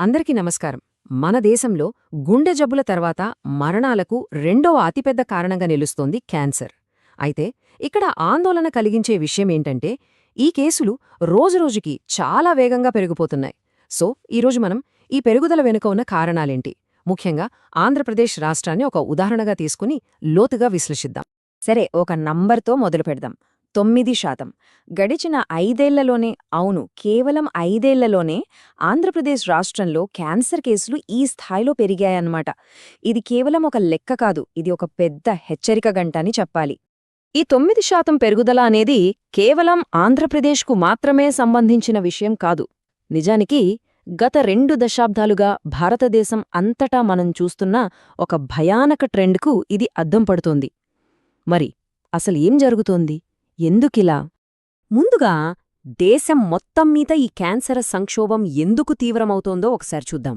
అందరికీ నమస్కారం. మన దేశంలో గుండె జబ్బుల తర్వాత మరణాలకు రెండవ అతిపెద్ద కారణంగా నిలుస్తోంది క్యాన్సర్. అయితే ఇక్కడ ఆందోళన కలిగించే విషయమేంటంటే ఈ కేసులు రోజురోజుకి చాలా వేగంగా పెరిగిపోతున్నాయి. సో ఈరోజు మనం ఈ పెరుగుదల వెనుక ఉన్న కారణాలేంటి, ముఖ్యంగా ఆంధ్రప్రదేశ్ రాష్ట్రాన్ని ఒక ఉదాహరణగా తీసుకుని లోతుగా విశ్లేషిద్దాం. సరే, ఒక నంబర్తో మొదలు పెడదాం. 9%. గడిచిన 5 ఏళ్లలోనే, అవును, కేవలం 5 ఏళ్లలోనే ఆంధ్రప్రదేశ్ రాష్ట్రంలో క్యాన్సర్ కేసులు ఈ స్థాయిలో పెరిగాయన్నమాట. ఇది కేవలం ఒక లెక్క కాదు, ఇది ఒక పెద్ద హెచ్చరిక గంట అని చెప్పాలి. ఈ 9% పెరుగుదల అనేది కేవలం ఆంధ్రప్రదేశ్కు మాత్రమే సంబంధించిన విషయం కాదు. నిజానికి గత 2 దశాబ్దాలుగా భారతదేశం అంతటా మనం చూస్తున్న ఒక భయానక ట్రెండ్కు ఇది అద్దం పడుతోంది. మరి అసలు ఏం జరుగుతోంది, ఎందుకిలా? ముందుగా దేశం మొత్తం మీద ఈ క్యాన్సర్ సంక్షోభం ఎందుకు తీవ్రమవుతోందో ఒకసారి చూద్దాం.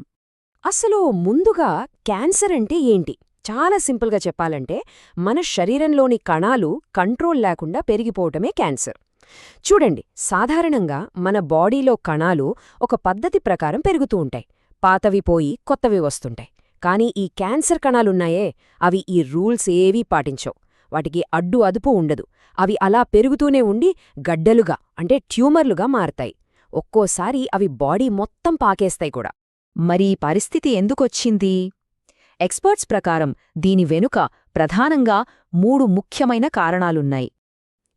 అసలు ముందుగా క్యాన్సర్ అంటే ఏంటి? చాలా సింపుల్గా చెప్పాలంటే మన శరీరంలోని కణాలు కంట్రోల్ లేకుండా పెరిగిపోవటమే క్యాన్సర్. చూడండి, సాధారణంగా మన బాడీలో కణాలు ఒక పద్ధతి ప్రకారం పెరుగుతూ ఉంటాయి. పాతవి పోయి కొత్తవి వస్తుంటాయి. కానీ ఈ క్యాన్సర్ కణాలున్నాయే, అవి ఈ రూల్స్ ఏవీ పాటించవు. వాటికి అడ్డు అదుపు ఉండదు. అవి అలా పెరుగుతూనే ఉండి గడ్డలుగా, అంటే ట్యూమర్లుగా మారతాయి. ఒక్కోసారి అవి బాడీ మొత్తం పాకేస్తాయి కూడా. మరి ఈ పరిస్థితి ఎందుకొచ్చింది? ఎక్స్పర్ట్స్ ప్రకారం దీని వెనుక ప్రధానంగా 3 ముఖ్యమైన కారణాలున్నాయి.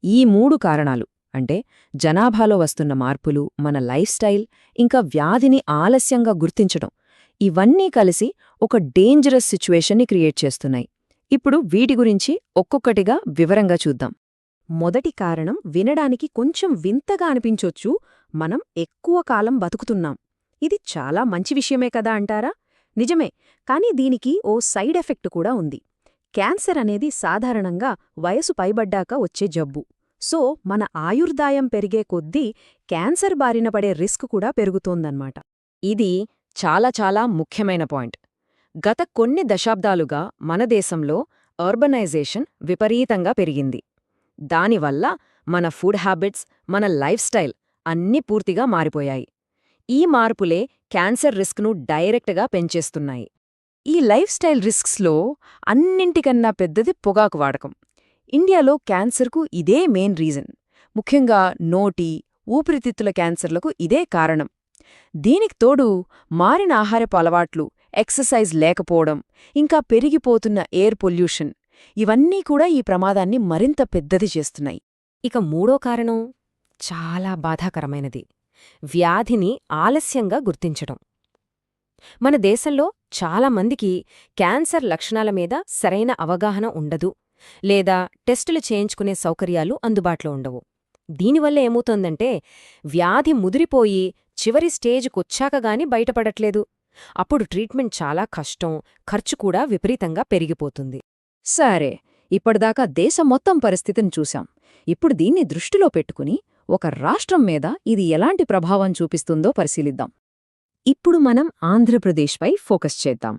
ఈ 3 కారణాలు అంటే జనాభాలో వస్తున్న మార్పులు, మన లైఫ్ స్టైల్, ఇంకా వ్యాధిని ఆలస్యంగా గుర్తించడం, ఇవన్నీ కలిసి ఒక డేంజరస్ సిచ్యువేషన్ని క్రియేట్ చేస్తున్నాయి. ఇప్పుడు వీటి గురించి ఒక్కొక్కటిగా వివరంగా చూద్దాం. మొదటి కారణం వినడానికి కొంచెం వింతగా అనిపించొచ్చు, మనం ఎక్కువ కాలం బతుకుతున్నాం. ఇది చాలా మంచి విషయమే కదా అంటారా? నిజమే, కానీ దీనికి ఓ సైడ్ ఎఫెక్ట్ కూడా ఉంది. క్యాన్సర్ అనేది సాధారణంగా వయసు పైబడ్డాక వచ్చే జబ్బు. సో మన ఆయుర్దాయం పెరిగే కొద్దీ క్యాన్సర్ బారిన పడే రిస్క్ కూడా పెరుగుతోందన్నమాట. ఇది చాలా చాలా ముఖ్యమైన పాయింట్. గత కొన్ని దశాబ్దాలుగా మన దేశంలో అర్బనైజేషన్ విపరీతంగా పెరిగింది. దానివల్ల మన ఫుడ్ హ్యాబిట్స్, మన లైఫ్ స్టైల్ అన్నీ పూర్తిగా మారిపోయాయి. ఈ మార్పులే క్యాన్సర్ రిస్క్ను డైరెక్ట్గా పెంచేస్తున్నాయి. ఈ లైఫ్ స్టైల్ రిస్క్స్లో అన్నింటికన్నా పెద్దది పొగాకు వాడకం. ఇండియాలో క్యాన్సర్కు ఇదే మెయిన్ రీజన్. ముఖ్యంగా నోటి, ఊపిరితిత్తుల క్యాన్సర్లకు ఇదే కారణం. దీనికి తోడు మారిన ఆహారపు అలవాట్లు, ఎక్సర్సైజ్ లేకపోవడం, ఇంకా పెరిగిపోతున్న ఎయిర్ పొల్యూషన్, ఇవన్నీ కూడా ఈ ప్రమాదాన్ని మరింత పెద్దది చేస్తున్నాయి. ఇక మూడో కారణం చాలా బాధాకరమైనది: వ్యాధిని ఆలస్యంగా గుర్తించడం. మన దేశంలో చాలామందికి క్యాన్సర్ లక్షణాల మీద సరైన అవగాహన ఉండదు, లేదా టెస్టులు చేయించుకునే సౌకర్యాలు అందుబాటులో ఉండవు. దీనివల్ల ఏమవుతోందంటే వ్యాధి ముదిరిపోయి చివరి స్టేజ్కొచ్చాకగాని బయటపడట్లేదు. అప్పుడు ట్రీట్మెంట్ చాలా కష్టం, ఖర్చు కూడా విపరీతంగా పెరిగిపోతుంది. సరే, ఇప్పటిదాకా దేశం మొత్తం పరిస్థితిని చూశాం. ఇప్పుడు దీన్ని దృష్టిలో పెట్టుకుని ఒక రాష్ట్రం మీద ఇది ఎలాంటి ప్రభావం చూపిస్తుందో పరిశీలిద్దాం. ఇప్పుడు మనం ఆంధ్రప్రదేశ్పై ఫోకస్ చేద్దాం.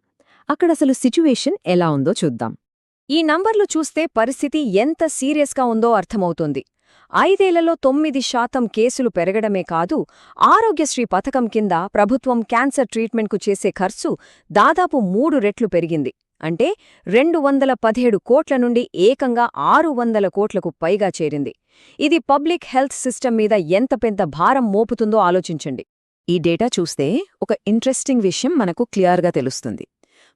అక్కడసలు సిచ్యువేషన్ ఎలా ఉందో చూద్దాం. ఈ నంబర్లు చూస్తే పరిస్థితి ఎంత సీరియస్గా ఉందో అర్థమవుతుంది. 5 ఏళ్లలో 9% కేసులు పెరగడమే కాదు, ఆరోగ్యశ్రీ పథకం కింద ప్రభుత్వం క్యాన్సర్ ట్రీట్మెంట్కు చేసే ఖర్చు దాదాపు 3 రెట్లు పెరిగింది. అంటే 217 కోట్ల నుండి ఏకంగా 600 కోట్లకు పైగా చేరింది. ఇది పబ్లిక్ హెల్త్ సిస్టమ్ మీద ఎంత పెద్ద భారం మోపుతుందో ఆలోచించండి. ఈ డేటా చూస్తే ఒక ఇంట్రెస్టింగ్ విషయం మనకు క్లియర్గా తెలుస్తుంది.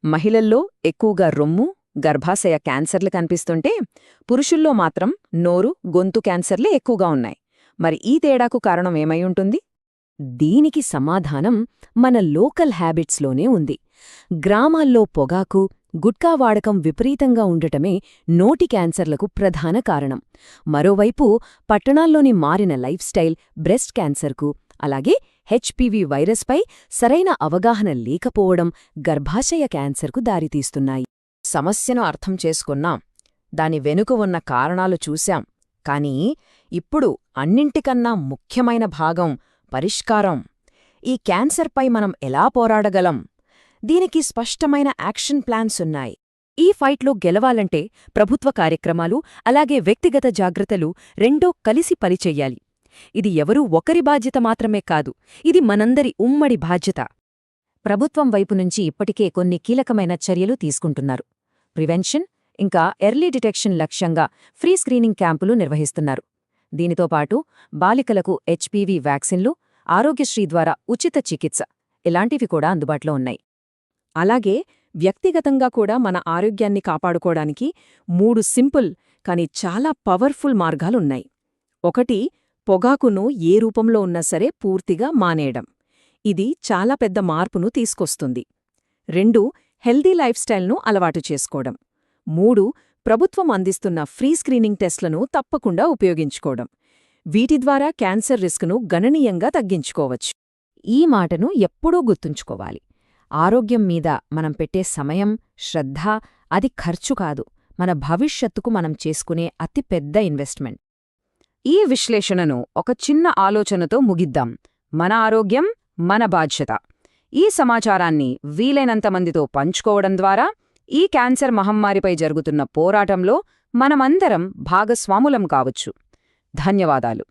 మహిళల్లో ఎక్కువగా రొమ్ము, గర్భాశయ క్యాన్సర్లు కనిపిస్తుంటే పురుషుల్లో మాత్రం నోరు, గొంతు క్యాన్సర్లే ఎక్కువగా ఉన్నాయి. మరి ఈ తేడాకు కారణం ఏమై ఉంటుంది? దీనికి సమాధానం మన లోకల్ హ్యాబిట్స్లోనే ఉంది. గ్రామాల్లో పొగాకు, గుట్కా వాడకం విపరీతంగా ఉండటమే నోటి క్యాన్సర్లకు ప్రధాన కారణం. మరోవైపు పట్టణాల్లోని మారిన లైఫ్ స్టైల్ బ్రెస్ట్ క్యాన్సర్కు, అలాగే హెచ్పివి వైరస్పై సరైన అవగాహన లేకపోవడం గర్భాశయ క్యాన్సర్కు దారితీస్తున్నాయి. సమస్యను అర్థం చేసుకున్నాం, దాని వెనుక ఉన్న కారణాలు చూశాం. కానీ ఇప్పుడు అన్నింటికన్నా ముఖ్యమైన భాగం పరిష్కారం. ఈ క్యాన్సర్పై మనం ఎలా పోరాడగలం? దీనికి స్పష్టమైన యాక్షన్ ప్లాన్స్ ఉన్నాయి. ఈ ఫైట్లో గెలవాలంటే ప్రభుత్వ కార్యక్రమాలు, అలాగే వ్యక్తిగత జాగ్రత్తలు రెండూ కలిసి పనిచెయ్యాలి. ఇది ఎవరూ ఒకరి బాధ్యత మాత్రమే కాదు, ఇది మనందరి ఉమ్మడి బాధ్యత. ప్రభుత్వం వైపు నుంచి ఇప్పటికే కొన్ని కీలకమైన చర్యలు తీసుకుంటున్నారు. ప్రివెన్షన్ ఇంకా ఎర్లీ డిటెక్షన్ లక్ష్యంగా ఫ్రీ స్క్రీనింగ్ క్యాంపులు నిర్వహిస్తున్నారు. దీనితో పాటు బాలికలకు హెచ్పివి వ్యాక్సిన్లు, ఆరోగ్యశ్రీ ద్వారా ఉచిత చికిత్స ఇలాంటివి కూడా అందుబాటులో ఉన్నాయి. అలాగే వ్యక్తిగతంగా కూడా మన ఆరోగ్యాన్ని కాపాడుకోవడానికి 3 సింపుల్ కాని చాలా పవర్ఫుల్ మార్గాలున్నాయి. 1. పొగాకును ఏ రూపంలో ఉన్నా సరే పూర్తిగా మానేయడం. ఇది చాలా పెద్ద మార్పును తీసుకొస్తుంది. 2. హెల్దీ లైఫ్ స్టైల్ను అలవాటు చేసుకోవడం. 3. ప్రభుత్వం అందిస్తున్న ఫ్రీ స్క్రీనింగ్ టెస్ట్లను తప్పకుండా ఉపయోగించుకోవడం. వీటి ద్వారా క్యాన్సర్ రిస్క్ను గణనీయంగా తగ్గించుకోవచ్చు. ఈ మాటను ఎప్పుడూ గుర్తుంచుకోవాలి. ఆరోగ్యం మీద మనం పెట్టే సమయం, శ్రద్ధ అది ఖర్చు కాదు, మన భవిష్యత్తుకు మనం చేసుకునే అతిపెద్ద ఇన్వెస్ట్మెంట్. ఈ విశ్లేషణను ఒక చిన్న ఆలోచనతో ముగిద్దాం. మన ఆరోగ్యం మన బాధ్యత. ఈ సమాచారాన్ని వీలైనంత మందితో పంచుకోవడం ద్వారా ఈ క్యాన్సర్ మహమ్మారిపై జరుగుతున్న పోరాటంలో మనమందరం భాగస్వాములం కావచ్చు. ధన్యవాదాలు.